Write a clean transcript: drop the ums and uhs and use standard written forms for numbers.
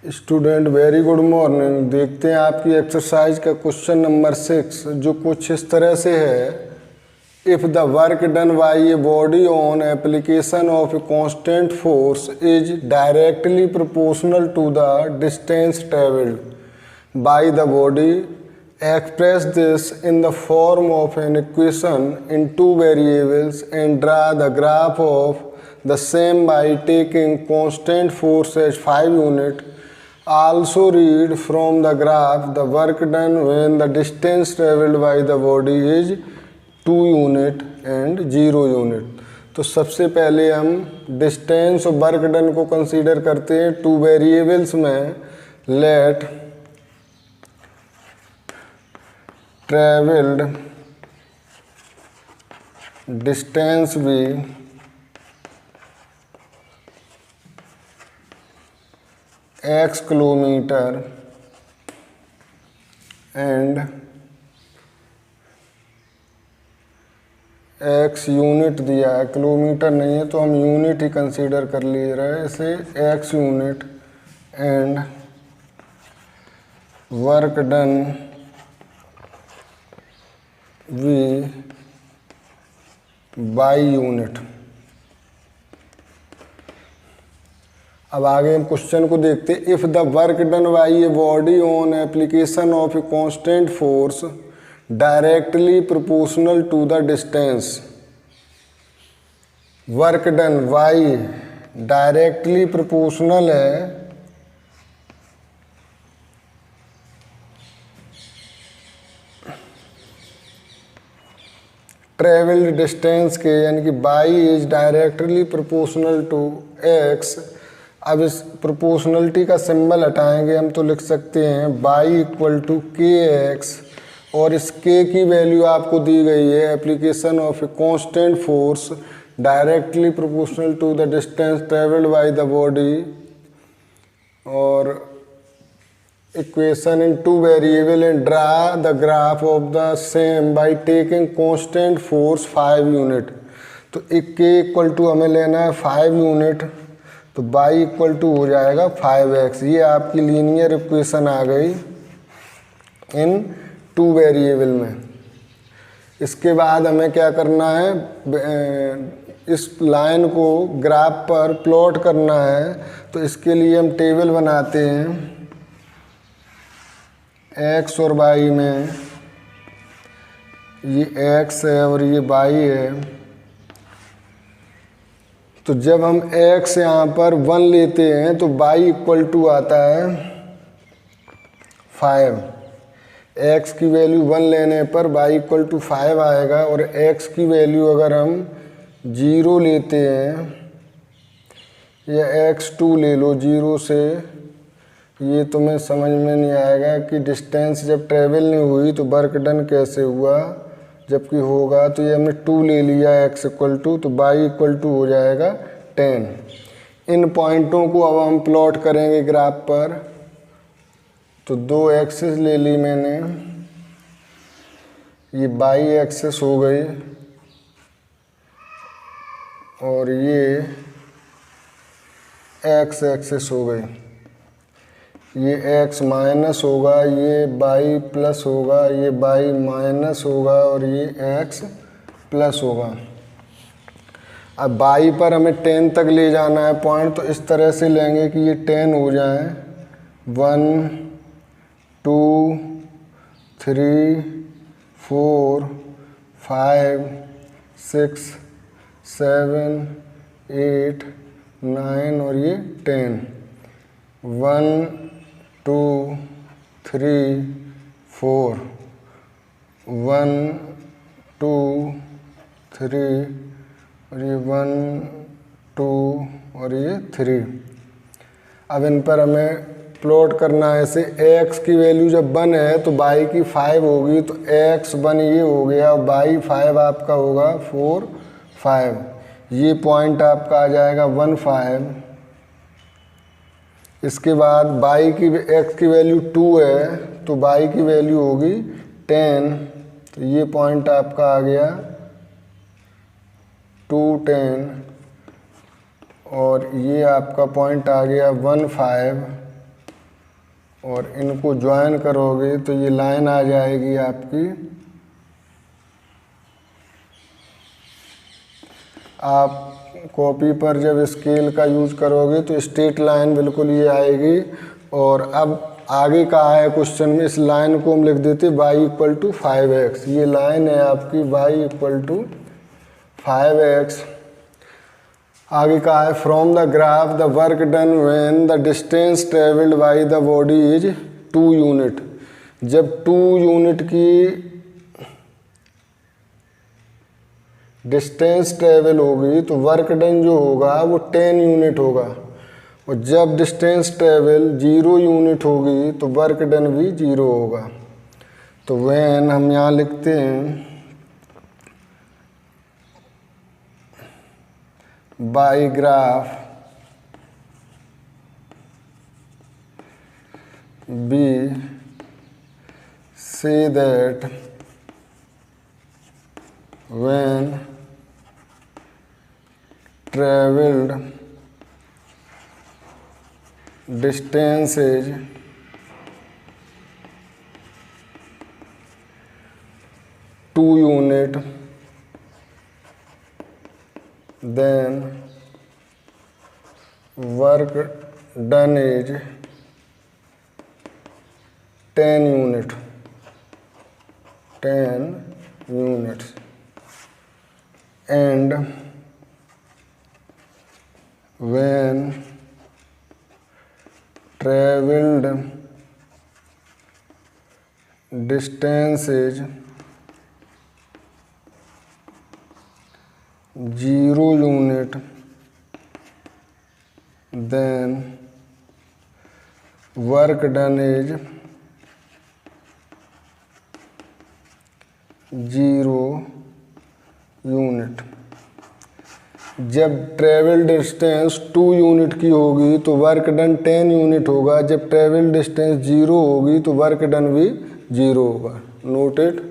Student very good morning. देखते हैं आपकी एक्सरसाइज का क्वेश्चन नंबर 6 जो कुछ इस तरह से है। If the work done by a body on application of a constant force is directly proportional to the distance travelled by the body, express this in the form of an equation in two variables and draw the graph of the same by taking constant force as 5 unit. Also read from the graph the work done when the distance traveled by the body is 2 unit and 0 unit. तो सबसे पहले हम distance और work done को consider करते हैं two variables में। Late travelled distance भी x kilometre and x unit दिया है, किलोमीटर नहीं है तो हम यूनिट ही कंसीडर कर ले रहे हैं इसे, x unit and work done वी बाई यूनिट। अब आगे हम क्वेश्चन को देखते हैं। If the work done by a body on application of a constant force directly proportional to the distance, work done बाई डायरेक्टली प्रोपोर्शनल है ट्रेवल्ड डिस्टेंस के, यानी कि बाई is directly proportional to x. अब इस प्रोपोर्शनलिटी का सिंबल हटाएंगे हम तो लिख सकते हैं बाई इक्वल टू के एक्स, और इस के की वैल्यू आपको दी गई है application of a constant force directly proportional to the distance travelled by the body, और equation in two variable and draw the graph of the same by taking constant force 5 unit। तो एक के equal to हमें लेना है 5 unit, तो by equal to हो जाएगा 5x। ये आपकी लीनियर इक्वेशन आ गई इन टू वेरिएबल में। इसके बाद हमें क्या करना है, इस लाइन को ग्राफ पर प्लॉट करना है। तो इसके लिए हम टेबल बनाते हैं x और y में, ये x है और ये y है। तो जब हम x यहाँ पर 1 लेते हैं तो y इक्वल टू आता है 5। x की वैल्यू 1 लेने पर y इक्वल टू 5 आएगा, और x की वैल्यू अगर हम 0 लेते हैं या x2 ले लो 0 से, ये तुम्हें समझ में नहीं आएगा कि डिस्टेंस जब ट्रेवल नहीं हुई तो वर्क डन कैसे हुआ, जबकि होगा। तो ये हमने 2 ले लिया x इक्वल टू, तो y इक्वल टू हो जाएगा 10। इन पॉइंटों को अब हम प्लॉट करेंगे ग्राफ पर। तो 2 एक्सिस ले ली मैंने, ये y एक्सिस हो गई और ये x एक्सिस हो गई। ये x माइनस होगा, ये y प्लस होगा, ये y माइनस होगा और ये x प्लस होगा। अब y पर हमें 10 तक ले जाना है पॉइंट, तो इस तरह से लेंगे कि ये 10 हो जाए। 1 2 3 4 5 6 7 8 9 और ये 10। 1 2 3 4 1 2 3 और ये 1 2 और ये 3। अब इन पर हमें प्लॉट करना है ऐसे। x की वैल्यू जब 1 है तो y की 5 होगी, तो x 1 ये हो गया, y 5 आपका होगा 4 5। ये पॉइंट आपका आ जाएगा 1 5। इसके बाद y की x की वैल्यू 2 है तो y की वैल्यू होगी 10, तो ये पॉइंट आपका आ गया 2 10, और ये आपका पॉइंट आ गया 1 5। और इनको ज्वाइन करोगे तो ये लाइन आ जाएगी आपकी, आप कॉपी पर जब स्केल का यूज करोगे तो स्ट्रेट लाइन बिल्कुल ये आएगी। और अब आगे कहा है क्वेश्चन में, इस लाइन को हम लिख देते y इक्वल टू 5x। ये लाइन है आपकी y इक्वल टू 5x। आगे कहा है from the graph the work done when the distance travelled by the body is 2 unit. जब 2 यूनिट की डिस्टेंस ट्रेवल होगी तो वर्क डन जो होगा वो 10 यूनिट होगा। और जब डिस्टेंस ट्रेवल 0 यूनिट होगी तो वर्क डन भी 0 होगा। तो व्हेन हम यहाँ लिखते हैं by graph we say that when traveled distance is 2 unit, then work done is 10 unit, 10 units, and when traveled distance is 0 unit, then work done is 0 unit. जब ट्रेवल डिस्टेंस 2 यूनिट की होगी तो work done 10 unit होगा। जब travel distance 0 होगी तो work done भी 0 होगा। नोटेड।